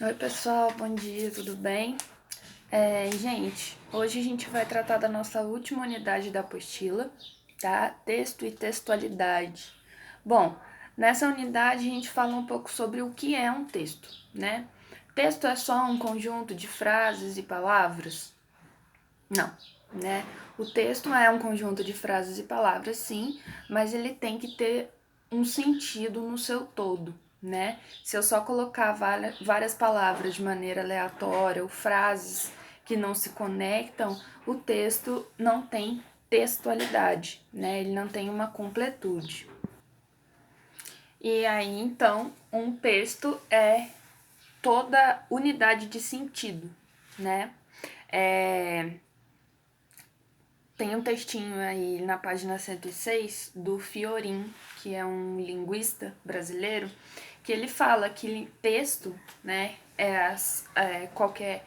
Oi pessoal, bom dia, tudo bem? Gente, hoje a gente vai tratar da nossa última unidade da apostila, tá? Texto e textualidade. Bom, nessa unidade a gente fala um pouco sobre o que é um texto, né? Texto é só um conjunto de frases e palavras? Não, né? O texto é um conjunto de frases e palavras, sim, mas ele tem que ter um sentido no seu todo, né? Se eu só colocar várias palavras de maneira aleatória ou frases que não se conectam, o texto não tem textualidade, né? Ele não tem uma completude. E aí, então, um texto é toda unidade de sentido, né? Tem um textinho aí na página 106 do Fiorin, que é um linguista brasileiro, que ele fala que texto, né, é qualquer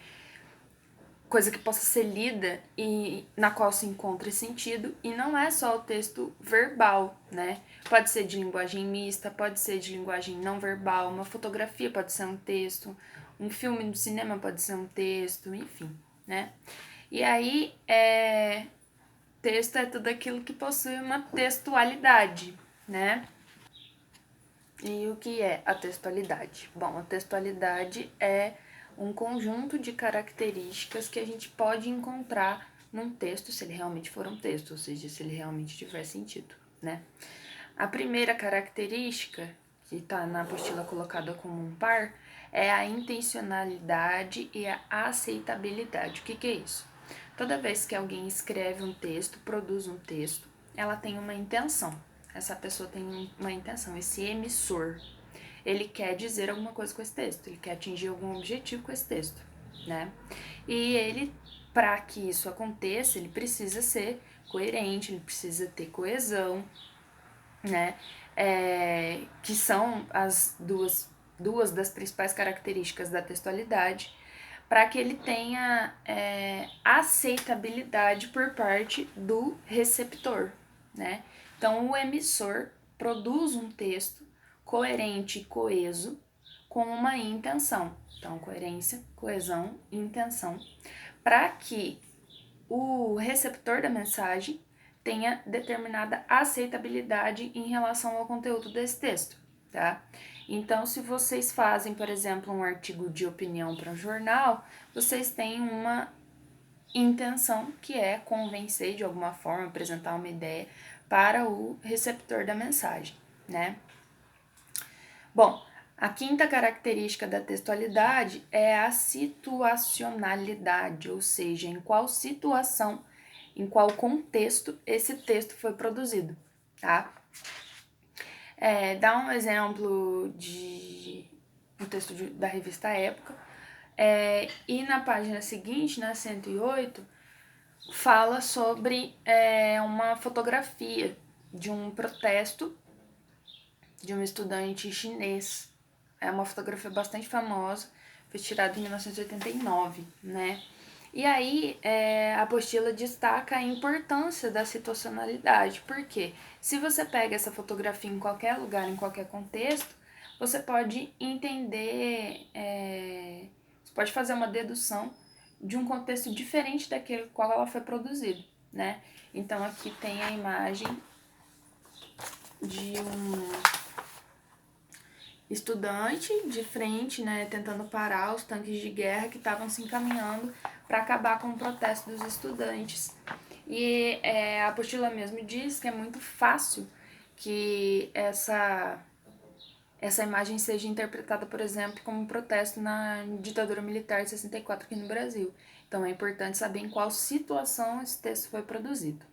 coisa que possa ser lida e na qual se encontre sentido, e não é só o texto verbal, né? Pode ser de linguagem mista, pode ser de linguagem não verbal, uma fotografia pode ser um texto, um filme do cinema pode ser um texto, enfim, né? E aí, texto é tudo aquilo que possui uma textualidade, né? E o que é a textualidade? Bom, a textualidade é um conjunto de características que a gente pode encontrar num texto, se ele realmente for um texto, ou seja, se ele realmente tiver sentido, né? A primeira característica, que está na apostila colocada como um par, é a intencionalidade e a aceitabilidade. O que é isso? Toda vez que alguém escreve um texto, produz um texto, ela tem uma intenção. Essa pessoa tem uma intenção, esse emissor. Ele quer dizer alguma coisa com esse texto, ele quer atingir algum objetivo com esse texto, né? E ele, para que isso aconteça, ele precisa ser coerente, ele precisa ter coesão, né? Que são as duas das principais características da textualidade, para que ele tenha aceitabilidade por parte do receptor, né? Então, o emissor produz um texto coerente e coeso com uma intenção. Então, coerência, coesão e intenção, para que o receptor da mensagem tenha determinada aceitabilidade em relação ao conteúdo desse texto, tá? Então, se vocês fazem, por exemplo, um artigo de opinião para um jornal, vocês têm uma intenção que é convencer de alguma forma, apresentar uma ideia para o receptor da mensagem, né? Bom, a quinta característica da textualidade é a situacionalidade, ou seja, em qual situação, em qual contexto esse texto foi produzido, tá? Dá um exemplo de um texto da revista Época, e na página seguinte, na 108, fala sobre uma fotografia de um protesto de um estudante chinês. É uma fotografia bastante famosa, foi tirada em 1989, né? E aí, a apostila destaca a importância da situacionalidade, porque se você pega essa fotografia em qualquer lugar, em qualquer contexto, você pode entender, você pode fazer uma dedução de um contexto diferente daquele qual ela foi produzida, né? Então aqui tem a imagem de um estudante de frente, né, tentando parar os tanques de guerra que estavam se encaminhando para acabar com o protesto dos estudantes. E a apostila mesmo diz que é muito fácil que essa imagem seja interpretada, por exemplo, como um protesto na ditadura militar de 64 aqui no Brasil. Então é importante saber em qual situação esse texto foi produzido.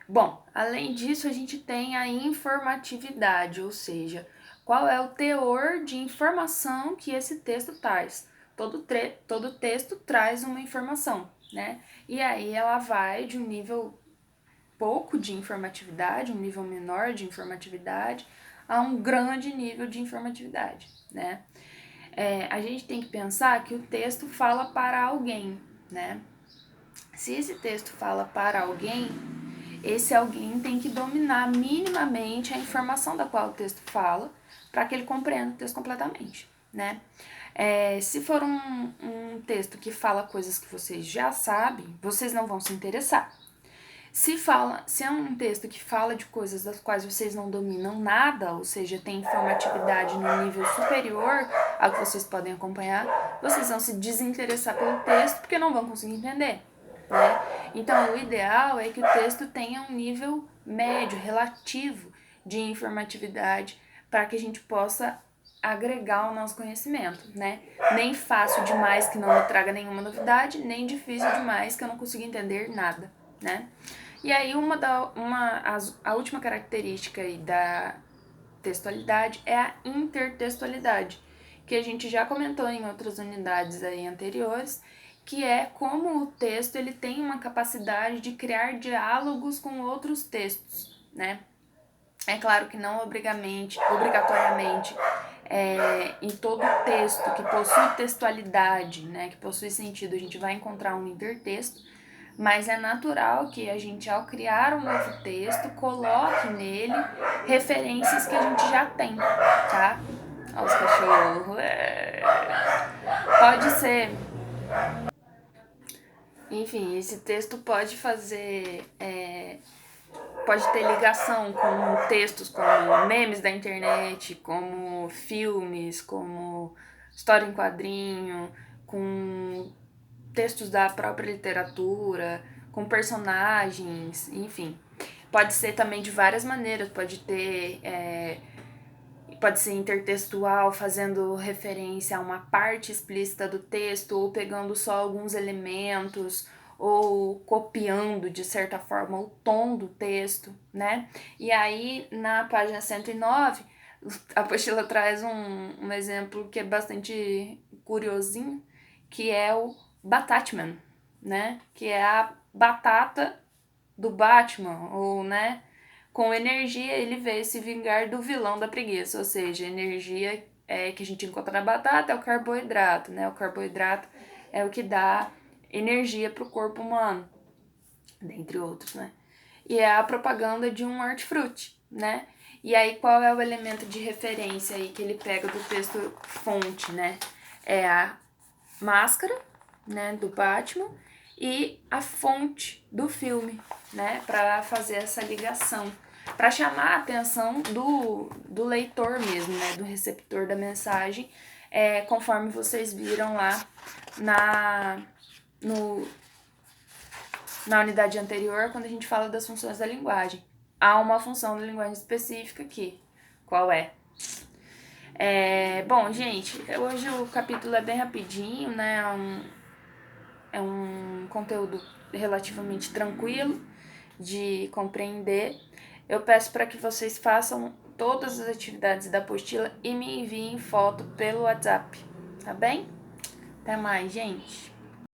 Bom, além disso, a gente tem a informatividade, ou seja, qual é o teor de informação que esse texto traz. Todo texto traz uma informação, né? E aí ela vai de um nível pouco de informatividade, um nível menor de informatividade, a um grande nível de informatividade, né? A gente tem que pensar que o texto fala para alguém, né? Se esse texto fala para alguém, esse alguém tem que dominar minimamente a informação da qual o texto fala para que ele compreenda o texto completamente, né? Se for um texto que fala coisas que vocês já sabem, vocês não vão se interessar. Se é um texto que fala de coisas das quais vocês não dominam nada, ou seja, tem informatividade no nível superior ao que vocês podem acompanhar, vocês vão se desinteressar pelo texto porque não vão conseguir entender, né? Então, o ideal é que o texto tenha um nível médio, relativo de informatividade para que a gente possa agregar o nosso conhecimento, né? Nem fácil demais que não me traga nenhuma novidade, nem difícil demais que eu não consiga entender nada, né? E aí a última característica aí da textualidade é a intertextualidade, que a gente já comentou em outras unidades aí anteriores, que é como o texto ele tem uma capacidade de criar diálogos com outros textos, né? É claro que não obrigatoriamente, em todo texto que possui textualidade, né, que possui sentido, a gente vai encontrar um intertexto, mas é natural que a gente, ao criar um novo texto, coloque nele referências que a gente já tem, tá? Olha os cachorros. Pode ser. Enfim, esse texto pode fazer. Pode ter ligação com textos como memes da internet, como filmes, como história em quadrinho, com textos da própria literatura, com personagens, enfim. Pode ser também de várias maneiras, pode ser intertextual, fazendo referência a uma parte explícita do texto, ou pegando só alguns elementos, ou copiando de certa forma o tom do texto, né? E aí, na página 109, a apostila traz um exemplo que é bastante curiosinho, que é o Batatman, né? Que é a batata do Batman, ou, né? Com energia, ele veio se vingar do vilão da preguiça, ou seja, energia que a gente encontra na batata é o carboidrato, né? O carboidrato é o que dá energia para o corpo humano, dentre outros, né? E é a propaganda de um hortifruti, né? E aí, qual é o elemento de referência aí que ele pega do texto fonte, né? É a máscara, né, do Batman e a fonte do filme, né, para fazer essa ligação, para chamar a atenção do leitor mesmo, né, do receptor da mensagem, conforme vocês viram lá na, no, na unidade anterior, quando a gente fala das funções da linguagem. Há uma função da linguagem específica aqui. Qual é? Bom, gente, hoje o capítulo é bem rapidinho, né? É um conteúdo relativamente tranquilo de compreender. Eu peço para que vocês façam todas as atividades da apostila e me enviem foto pelo WhatsApp, tá bem? Até mais, gente!